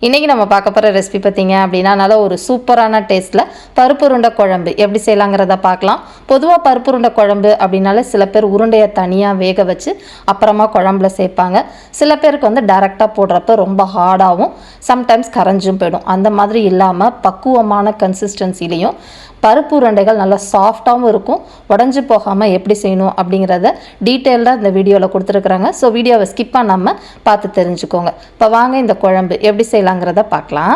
இன்றைக்கி நம்ம பார்க்க போகிற ரெசிபி பார்த்திங்க அப்படின்னா நல்ல ஒரு சூப்பரான டேஸ்ட்டில் பருப்பு உருண்டை குழம்பு எப்படி செய்யலாங்கிறத பார்க்கலாம். பொதுவாக பருப்பு உருண்டை குழம்பு அப்படின்னாலே சில பேர் உருண்டையை தனியாக வேக வச்சு அப்புறமா குழம்புல சேர்ப்பாங்க. சில பேருக்கு வந்து டைரெக்டாக போடுறப்ப ரொம்ப ஹார்டாகவும் சம்டைம்ஸ் கரைஞ்சும் போயிடும். அந்த மாதிரி இல்லாமல் பக்குவமான கன்சிஸ்டன்சிலையும் பருப்பு உருண்டைகள் நல்லா சாஃப்டாகவும் இருக்கும். உடஞ்சி போகாமல் எப்படி செய்யணும் அப்படிங்கிறத டீட்டெயில்டாக இந்த வீடியோவில் கொடுத்துருக்குறாங்க. ஸோ வீடியோவை ஸ்கிப் பண்ணாமல் பார்த்து தெரிஞ்சுக்கோங்க. இப்போ வாங்க இந்த குழம்பு எப்படி செய்யலாங்கிறத பார்க்கலாம்.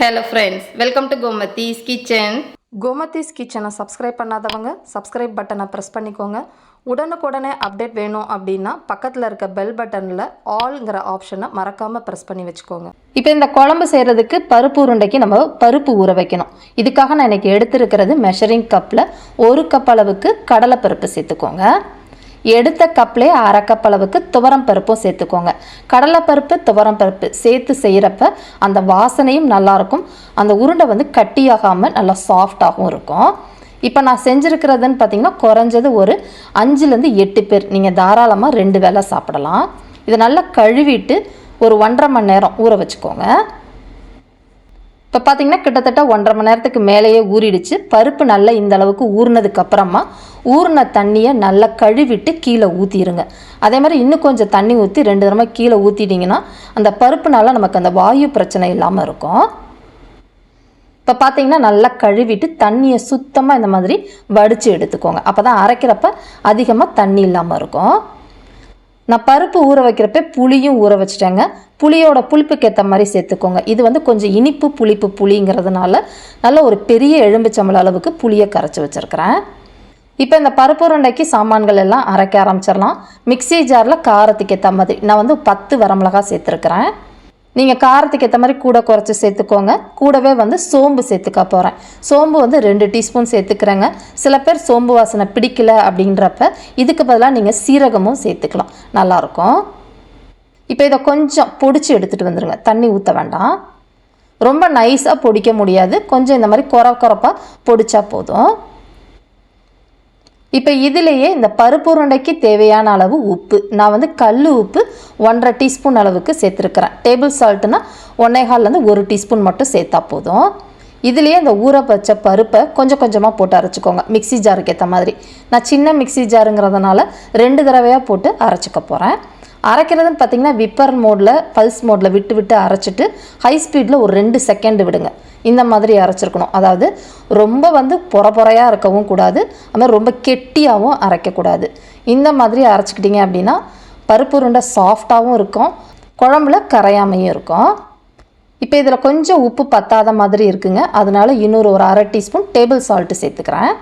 Hello friends, welcome to Gomathi's kitchen. Gomathi's கிச்சனை சப்ஸ்கிரைப் பண்ணாதவங்க சப்ஸ்கிரைப் பட்டனை ப்ரெஸ் பண்ணிக்கோங்க. உடனுக்குடனே அப்டேட் வேணும் அப்படின்னா பக்கத்தில் இருக்க பெல் பட்டனில் ஆல்ங்கிற ஆப்ஷனை மறக்காமல் ப்ரெஸ் பண்ணி வச்சுக்கோங்க. இப்போ இந்த குழம்பு செய்கிறதுக்கு பருப்பு உருண்டைக்கு நம்ம பருப்பு ஊற வைக்கணும். இதுக்காக நான் இன்றைக்கி எடுத்துருக்கிறது மெஷரிங் கப்பில் 1 கப் அளவுக்கு கடலைப்பருப்பு சேர்த்துக்கோங்க. எடுத்த கப்லேயே 1/2 கப் அளவுக்கு துவரம் பருப்பும் சேர்த்துக்கோங்க. கடலைப்பருப்பு துவரம் பருப்பு சேர்த்து செய்கிறப்ப அந்த வாசனையும் நல்லாயிருக்கும். அந்த உருண்டை வந்து கட்டியாகாமல் நல்லா சாஃப்டாகவும் இருக்கும். இப்போ நான் செஞ்சுருக்கிறதுன்னு பார்த்தீங்கன்னா குறைஞ்சது ஒரு 5லேருந்து 8 பேர் நீங்கள் தாராளமாக 2 வேளை சாப்பிடலாம். இதை நல்லா கழுவிட்டு ஒரு 1.5 மணி நேரம் ஊற வச்சுக்கோங்க. இப்போ பார்த்தீங்கன்னா கிட்டத்தட்ட 1.5 மணி நேரத்துக்கு மேலேயே ஊறிடுச்சு. பருப்பு நல்லா இந்த அளவுக்கு ஊறினதுக்கு அப்புறமா ஊறின தண்ணியை நல்லா கழுவிட்டு கீழே ஊற்றிடுங்க. அதே மாதிரி இன்னும் கொஞ்சம் தண்ணி ஊற்றி 2 தடவை கீழே ஊற்றிட்டிங்கன்னா அந்த பருப்புனால நமக்கு அந்த வாயு பிரச்சனை இல்லாமல் இருக்கும். இப்போ பார்த்தீங்கன்னா நல்லா கழுவிட்டு தண்ணியை சுத்தமாக இந்த மாதிரி வடித்து எடுத்துக்கோங்க. அப்போ தான் அரைக்கிறப்ப அதிகமாக தண்ணி இல்லாமல் இருக்கும். நான் பருப்பு ஊற வைக்கிறப்ப புளியும் ஊற வச்சுட்டேங்க. புளியோட புளிப்புக்கு ஏற்ற மாதிரி சேர்த்துக்கோங்க. இது வந்து கொஞ்சம் இனிப்பு புளிப்பு புளிங்கிறதுனால நல்ல ஒரு பெரிய எலும்பிச்சம்பழம் அளவுக்கு புளியை கரைச்சி வச்சுருக்கிறேன். இப்போ இந்த பருப்பு உருண்டைக்கு சாமான்கள் எல்லாம் அரைக்க ஆரம்பிச்சிடலாம். மிக்சி ஜாரில் காரத்துக்கு ஏற்ற மாதிரி நான் வந்து 10 வரமிளகாய் சேர்த்துருக்குறேன். நீங்கள் காரத்துக்கு ஏற்ற மாதிரி கூட குறைச்சி சேர்த்துக்கோங்க. கூடவே வந்து சோம்பு சேர்த்துக்க போகிறேன். சோம்பு வந்து 2 டீஸ்பூன் சேர்த்துக்கிறேங்க. சில பேர் சோம்பு வாசனை பிடிக்கல அப்படின்றப்ப இதுக்கு பதிலாக நீங்கள் சீரகமும் சேர்த்துக்கலாம், நல்லாயிருக்கும். இப்போ இதை கொஞ்சம் பொடிச்சு எடுத்துகிட்டு வந்துடுங்க. தண்ணி ஊற்ற வேண்டாம். ரொம்ப நைஸாக பொடிக்க முடியாது, கொஞ்சம் இந்த மாதிரி குறப்பாக பொடிச்சா போதும். இப்போ இதிலேயே இந்த பருப்பு உருண்டைக்கு தேவையான அளவு உப்பு நான் வந்து கல் உப்பு 1.5 டீஸ்பூன் அளவுக்கு சேர்த்துருக்கிறேன். டேபிள் சால்ட்டுனா 1.25லேருந்து 1 டீஸ்பூன் மட்டும் சேர்த்தா போதும். இதுலேயே இந்த ஊற வச்ச பருப்பை கொஞ்சம் கொஞ்சமாக போட்டு அரைச்சிக்கோங்க. மிக்சி ஜாருக்கு ஏற்ற மாதிரி. நான் சின்ன மிக்சி ஜாருங்கிறதுனால 2 தடவையாக போட்டு அரைச்சிக்க போகிறேன். அரைக்கிறதுன்னு பார்த்திங்கன்னா விப்பர் மோடில் பல்ஸ் மோடில் விட்டு விட்டு அரைச்சிட்டு ஹை ஸ்பீடில் ஒரு 2 செகண்ட் விடுங்க. இந்த மாதிரி அரைச்சிருக்கணும். அதாவது ரொம்ப வந்து பொறையாக இருக்கவும் கூடாது, அது ரொம்ப கெட்டியாகவும் அரைக்கக்கூடாது. இந்த மாதிரி அரைச்சிக்கிட்டிங்க அப்படின்னா பருப்பு உருண்டை சாஃப்டாகவும் இருக்கும், குழம்புல கரையாமையும் இருக்கும். இப்போ இதில் கொஞ்சம் உப்பு பத்தாத மாதிரி இருக்குங்க. அதனால இன்னொரு ஒரு 1/2 டீஸ்பூன் டேபிள் சால்ட்டு சேர்த்துக்கிறேன்.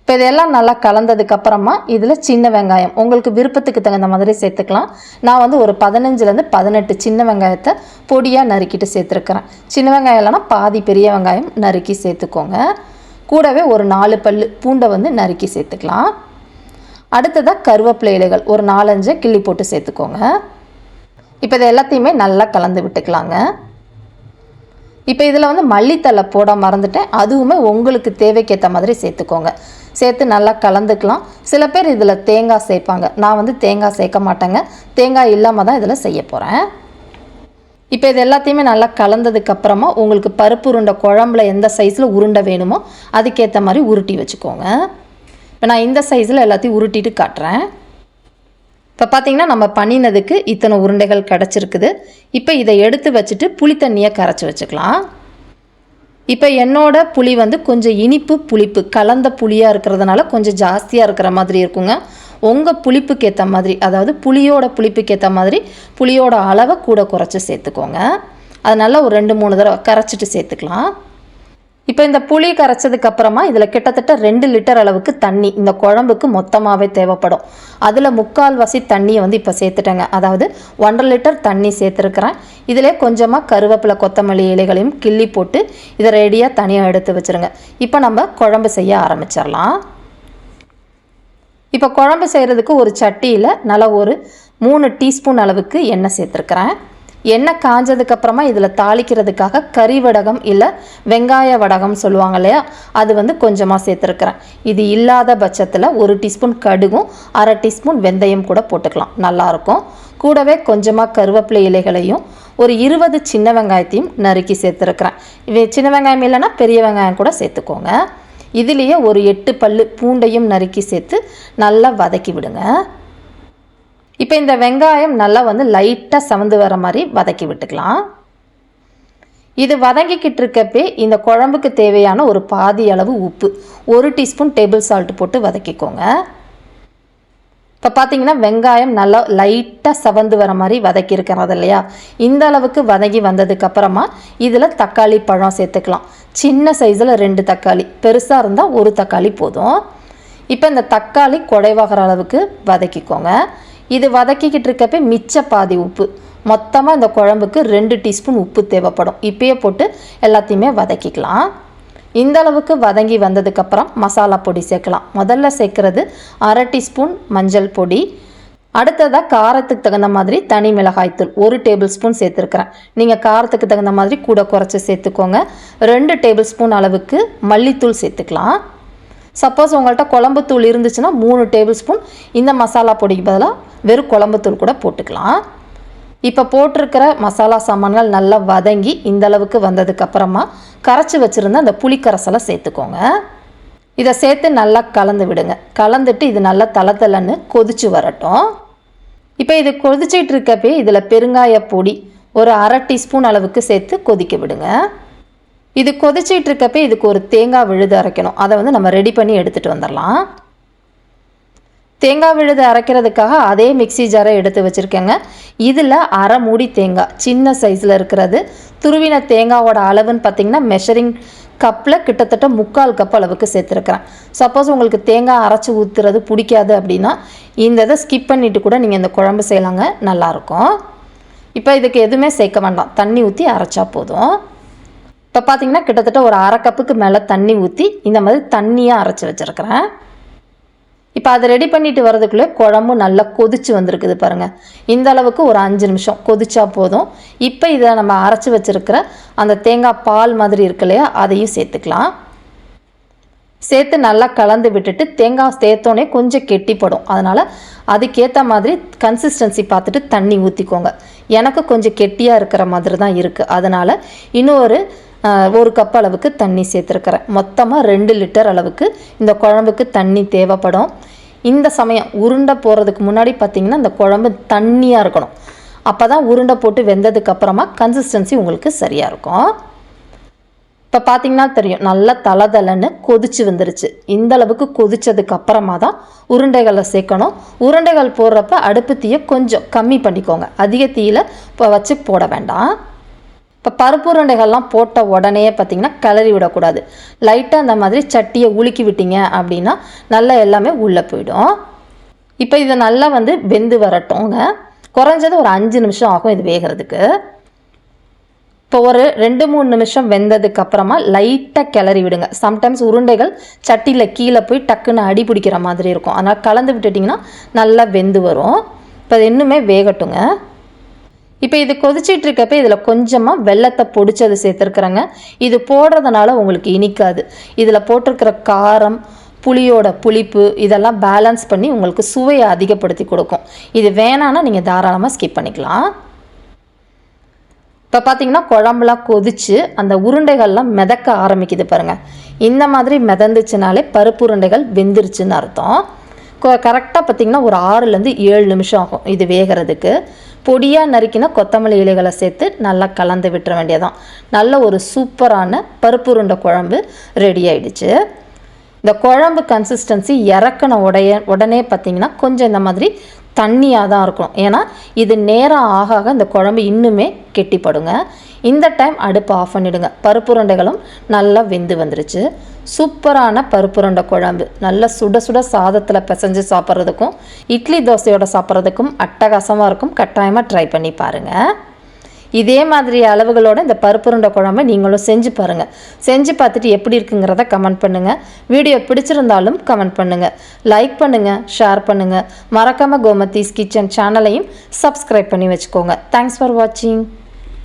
இப்போ இதெல்லாம் நல்லா கலந்ததுக்கப்புறமா இதில் சின்ன வெங்காயம் உங்களுக்கு விருப்பத்துக்கு தகுந்த மாதிரி சேர்த்துக்கலாம். நான் வந்து ஒரு 15லேருந்து 18 சின்ன வெங்காயத்தை பொடியாக நறுக்கிட்டு சேர்த்துருக்கிறேன். சின்ன வெங்காயம் இல்லைனா பாதி பெரிய வெங்காயம் நறுக்கி சேர்த்துக்கோங்க. கூடவே ஒரு 4 பல் பூண்டை வந்து நறுக்கி சேர்த்துக்கலாம். அடுத்ததாக கருவேப்பிலை இலைகள் ஒரு 4-5 கிள்ளி போட்டு சேர்த்துக்கோங்க. இப்போ இது எல்லாத்தையுமே நல்லா கலந்து விட்டுக்கலாங்க. இப்போ இதில் வந்து மல்லித்தலை போட மறந்துட்டேன், அதுவுமே உங்களுக்கு தேவைக்கேற்ற மாதிரி சேர்த்துக்கோங்க. சேர்த்து நல்லா கலந்துக்கலாம். சில பேர் இதில் தேங்காய் சேர்ப்பாங்க, நான் வந்து தேங்காய் சேர்க்க மாட்டேங்க. தேங்காய் இல்லாமல் தான் இதில் செய்ய போகிறேன். இப்போ இது எல்லாத்தையுமே நல்லா கலந்ததுக்கப்புறமா உங்களுக்கு பருப்பு உருண்டை குழம்புல எந்த சைஸில் உருண்டை வேணுமோ அதுக்கேற்ற மாதிரி உருட்டி வச்சுக்கோங்க. இப்போ நான் இந்த சைஸில் எல்லாத்தையும் உருட்டிட்டு காட்டுறேன். இப்போ பார்த்திங்கன்னா நம்ம பண்ணினதுக்கு இத்தனை உருண்டைகள் கிடச்சிருக்குது. இப்போ இதை எடுத்து வச்சுட்டு புளி தண்ணியை கரைச்சி வச்சுக்கலாம். இப்போ என்னோட புளி வந்து கொஞ்சம் இனிப்பு புளிப்பு கலந்த புளியாக இருக்கிறதுனால கொஞ்சம் ஜாஸ்தியாக இருக்கிற மாதிரி இருக்குங்க. உங்கள் புளிப்புக்கு ஏற்ற மாதிரி, அதாவது புளியோட புளிப்புக்கு ஏற்ற மாதிரி புளியோட அளவை கூட குறைச்சி சேர்த்துக்கோங்க. அதனால ஒரு 2-3 தடவை கரைச்சிட்டு சேர்த்துக்கலாம். இப்போ இந்த புளி கரைச்சதுக்கப்புறமா இதில் கிட்டத்தட்ட 2 லிட்டர் அளவுக்கு தண்ணி இந்த குழம்புக்கு மொத்தமாகவே தேவைப்படும். அதில் 3/4 தண்ணியை வந்து இப்போ சேர்த்துட்டேங்க. அதாவது 1.5 லிட்டர் தண்ணி சேர்த்துருக்கிறேன். இதிலே கொஞ்சமாக கருவேப்பிலை கொத்தமல்லி இலைகளையும் கிள்ளி போட்டு இதை ரெடியாக தனியாக எடுத்து வச்சுருங்க. இப்போ நம்ம குழம்பு செய்ய ஆரம்பிச்சிடலாம். இப்போ குழம்பு செய்கிறதுக்கு ஒரு சட்டியில் நல்லா ஒரு 3 டீஸ்பூன் அளவுக்கு எண்ணெய் சேர்த்துருக்கிறேன். எண்ணெய் காஞ்சதுக்கப்புறமா இதில் தாளிக்கிறதுக்காக கறி வடகம் இல்லை வெங்காய வடகம் சொல்லுவாங்க இல்லையா, அது வந்து கொஞ்சமாக சேர்த்துருக்குறேன். இது இல்லாத பட்சத்தில் 1 டீஸ்பூன் கடுகும் 1/2 டீஸ்பூன் வெந்தயம் கூட போட்டுக்கலாம், நல்லாயிருக்கும். கூடவே கொஞ்சமாக கருவேப்பிலை இலைகளையும் ஒரு 20 சின்ன வெங்காயத்தையும் நறுக்கி சேர்த்துருக்குறேன். சின்ன வெங்காயம் இல்லைன்னா பெரிய வெங்காயம் கூட சேர்த்துக்கோங்க. இதுலேயே ஒரு 8 பல்லு பூண்டையும் நறுக்கி சேர்த்து நல்லா வதக்கி விடுங்க. இப்போ இந்த வெங்காயம் நல்லா வந்து லைட்டாக செவந்து வர மாதிரி வதக்கி விட்டுக்கலாம். இது வதங்கிக்கிட்டு இருக்கப்பே இந்த குழம்புக்கு தேவையான ஒரு பாதி அளவு உப்பு, 1 டீஸ்பூன் டேபிள் சால்ட் போட்டு வதக்கிக்கோங்க. இப்போ பார்த்தீங்கன்னா வெங்காயம் நல்லா லைட்டாக செவந்து வர மாதிரி வதக்கியிருக்கிறது இல்லையா? இந்த அளவுக்கு வதங்கி வந்ததுக்கப்புறமா இதில் தக்காளி பழம் சேர்த்துக்கலாம். சின்ன சைஸில் 2 தக்காளி, பெருசாக இருந்தால் 1 தக்காளி போதும். இப்போ இந்த தக்காளி குழைவாகிற அளவுக்கு வதக்கிக்கோங்க. இது வதக்கிக்கிட்டு இருக்கப்பே மிச்ச பாதி உப்பு, மொத்தமாக இந்த குழம்புக்கு 2 டீஸ்பூன் உப்பு தேவைப்படும். இப்பயே போட்டு எல்லாத்தையுமே வதக்கிக்கலாம். இந்த அளவுக்கு வதங்கி வந்ததுக்கப்புறம் மசாலா பொடி சேர்க்கலாம். முதல்ல சேர்க்குறது 1/2 டீஸ்பூன் மஞ்சள் பொடி. அடுத்ததாக காரத்துக்கு தகுந்த மாதிரி தனி மிளகாய்த்தூள் 1 டேபிள் ஸ்பூன் சேர்த்துருக்குறேன். நீங்கள் காரத்துக்கு தகுந்த மாதிரி கூட குறைச்சி சேர்த்துக்கோங்க. 2 டேபிள் ஸ்பூன் அளவுக்கு மல்லித்தூள் சேர்த்துக்கலாம். சப்போஸ் உங்கள்கிட்ட குழம்புத்தூள் இருந்துச்சுன்னா 3 டேபிள் ஸ்பூன் இந்த மசாலா பொடிக்கு பதிலாக வெறும் குழம்புத்தூள் கூட போட்டுக்கலாம். இப்போ போட்டிருக்கிற மசாலா சாமான்கள் நல்லா வதங்கி இந்த அளவுக்கு வந்ததுக்கப்புறமா கரைச்சி வச்சுருந்த அந்த புளிக்கரைசலை சேர்த்துக்கோங்க. இதை சேர்த்து நல்லா கலந்து விடுங்க. கலந்துட்டு இது நல்லா தளன்னு கொதிச்சு வரட்டும். இப்போ இது கொதிச்சிட்டு இருக்கப்பே இதில் பெருங்காய பொடி ஒரு 1/2 டீஸ்பூன் அளவுக்கு சேர்த்து கொதிக்க விடுங்க. இது கொதிச்சிட்டு இருக்கப்பே இதுக்கு ஒரு தேங்காய் விழுது அரைக்கணும். அதை வந்து நம்ம ரெடி பண்ணி எடுத்துகிட்டு வந்துடலாம். தேங்காய் விழுது அரைக்கிறதுக்காக அதே மிக்சி ஜாரை எடுத்து வச்சுருக்கேங்க. இதில் 1/2 மூடி தேங்காய் சின்ன சைஸில் இருக்கிறது. துருவின தேங்காவோட அளவுன்னு பார்த்திங்கன்னா மெஷரிங் கப்பில் கிட்டத்தட்ட 3/4 கப் அளவுக்கு சேர்த்துருக்குறேன். சப்போஸ் உங்களுக்கு தேங்காய் அரைச்சி ஊற்றுறது பிடிக்காது அப்படின்னா இந்த இதை ஸ்கிப் பண்ணிவிட்டு கூட நீங்கள் இந்த குழம்பு செய்யலாங்க, நல்லாயிருக்கும். இப்போ இதுக்கு எதுவுமே சேர்க்க வேண்டாம், தண்ணி ஊற்றி அரைச்சா போதும். இப்போ பார்த்திங்கன்னா கிட்டத்தட்ட ஒரு 1/2 கப்புக்கு மேலே தண்ணி ஊற்றி இந்த மாதிரி தண்ணியாக அரைச்சி வச்சுருக்கிறேன். இப்போ அதை ரெடி பண்ணிட்டு வரதுக்குள்ளே குழம்பு நல்லா கொதிச்சு வந்திருக்குது பாருங்கள். இந்த அளவுக்கு ஒரு 5 நிமிஷம் கொதிச்சா போதும். இப்போ இதை நம்ம அரைச்சி வச்சுருக்கிற அந்த தேங்காய் பால் மாதிரி இருக்கு இல்லையா, அதையும் சேர்த்துக்கலாம். சேர்த்து நல்லா கலந்து விட்டுட்டு தேங்காய் சேர்த்தோன்னே கொஞ்சம் கெட்டிப்படும். அதனால் அதுக்கேற்ற மாதிரி கன்சிஸ்டன்சி பார்த்துட்டு தண்ணி ஊற்றிக்கோங்க. எனக்கு கொஞ்சம் கெட்டியாக இருக்கிற மாதிரி தான் இருக்குது. அதனால் இன்னும் ஒரு கப் அளவுக்கு தண்ணி சேர்த்துருக்கிறேன். மொத்தமாக 2 லிட்டர் அளவுக்கு இந்த குழம்புக்கு தண்ணி தேவைப்படும். இந்த சமயம் உருண்டை போடுறதுக்கு முன்னாடி பார்த்திங்கன்னா இந்த குழம்பு தண்ணியாக இருக்கணும். அப்போ தான் உருண்டை போட்டு வெந்ததுக்கப்புறமா கன்சிஸ்டன்சி உங்களுக்கு சரியாக இருக்கும். இப்போ பார்த்திங்கன்னா தெரியும், நல்லா தளன்னு கொதிச்சு வந்துருச்சு. இந்த அளவுக்கு கொதிச்சதுக்கு அப்புறமா தான் உருண்டைகளை சேர்க்கணும். உருண்டைகள் போடுறப்ப அடுப்பு தீயை கொஞ்சம் கம்மி பண்ணிக்கோங்க. அதிக தீயில் இப்போ வச்சு போட வேண்டாம். இப்போ பருப்பு உருண்டைகள்லாம் போட்ட உடனே பார்த்திங்கன்னா கிளறி விடக்கூடாது. லைட்டாக அந்த மாதிரி சட்டியை உலுக்கி விட்டீங்க அப்படின்னா நல்லா எல்லாமே உள்ளே போயிடும். இப்போ இதை நல்லா வந்து வெந்து வரட்டும்ங்க. குறைஞ்சது ஒரு 5 நிமிஷம் ஆகும் இது வேகிறதுக்கு. இப்போ ஒரு 2-3 நிமிஷம் வெந்ததுக்கு அப்புறமா லைட்டாக கிளறி விடுங்க. சம்டைம்ஸ் உருண்டைகள் சட்டியில் கீழே போய் டக்குன்னு அடி பிடிக்கிற மாதிரி இருக்கும். அதனால் கலந்து விட்டுட்டிங்கன்னா நல்லா வெந்து வரும். இப்போ அது இன்னுமே வேகட்டுங்க. இப்போ இது கொதிச்சிட்டு இருக்கப்போ இதில் கொஞ்சமாக வெல்லத்தை பொடிச்சது சேர்த்துருக்குறேங்க. இது போடுறதுனால உங்களுக்கு இனிக்காது. இதில் போட்டிருக்கிற காரம், புளியோட புளிப்பு இதெல்லாம் பேலன்ஸ் பண்ணி உங்களுக்கு சுவையை அதிகப்படுத்தி கொடுக்கும். இது வேணான்னா நீங்கள் தாராளமாக ஸ்கிப் பண்ணிக்கலாம். இப்போ பார்த்திங்கன்னா குழம்புலாம் கொதித்து அந்த உருண்டைகள்லாம் மிதக்க ஆரம்பிக்குது பாருங்கள். இந்த மாதிரி மிதந்துச்சுனாலே பருப்பு உருண்டைகள் வெந்துருச்சுன்னு அர்த்தம். கரெக்டாக பார்த்திங்கன்னா ஒரு 6-7 நிமிஷம் ஆகும் இது வேகிறதுக்கு. பொடியாக நறுக்கின கொத்தமல்லி இலைகளை சேர்த்து நல்லா கலந்து விட்டுற வேண்டியதான். நல்ல ஒரு சூப்பரான பருப்பு உருண்டை குழம்பு ரெடி ஆகிடுச்சு. இந்த குழம்பு கன்சிஸ்டன்சி இறக்கின உடனே பார்த்திங்கன்னா கொஞ்சம் இந்த மாதிரி தண்ணியாக தான் இருக்கும். ஏன்னா இது நேரம் ஆக இந்த குழம்பு இன்னுமே கெட்டிப்படுங்க. இந்த டைம் அடுப்பு ஆஃப் பண்ணிவிடுங்க. பருப்பு உருண்டைகளும் நல்லா வெந்து வந்துருச்சு. சூப்பரான பருப்பு உருண்டை குழம்பு நல்லா சுட சுட சாதத்தில் பிசைஞ்சு சாப்பிட்றதுக்கும் இட்லி தோசையோட சாப்பிட்றதுக்கும் அட்டகாசமாக இருக்கும். கட்டாயமாக ட்ரை பண்ணி பாருங்கள். இதே மாதிரி அளவுகளோட இந்த பருப்பு உருண்டை குழம்பை நீங்களும் செஞ்சு பாருங்கள். செஞ்சு பார்த்துட்டு எப்படி இருக்குங்கிறத கமெண்ட் பண்ணுங்கள். வீடியோ பிடிச்சிருந்தாலும் கமெண்ட் பண்ணுங்கள். லைக் பண்ணுங்கள், ஷேர் பண்ணுங்கள். மறக்காமல் கோமதீஸ் கிச்சன் சேனலையும் சப்ஸ்கிரைப் பண்ணி வச்சுக்கோங்க. தேங்க்ஸ் ஃபார் வாட்சிங்.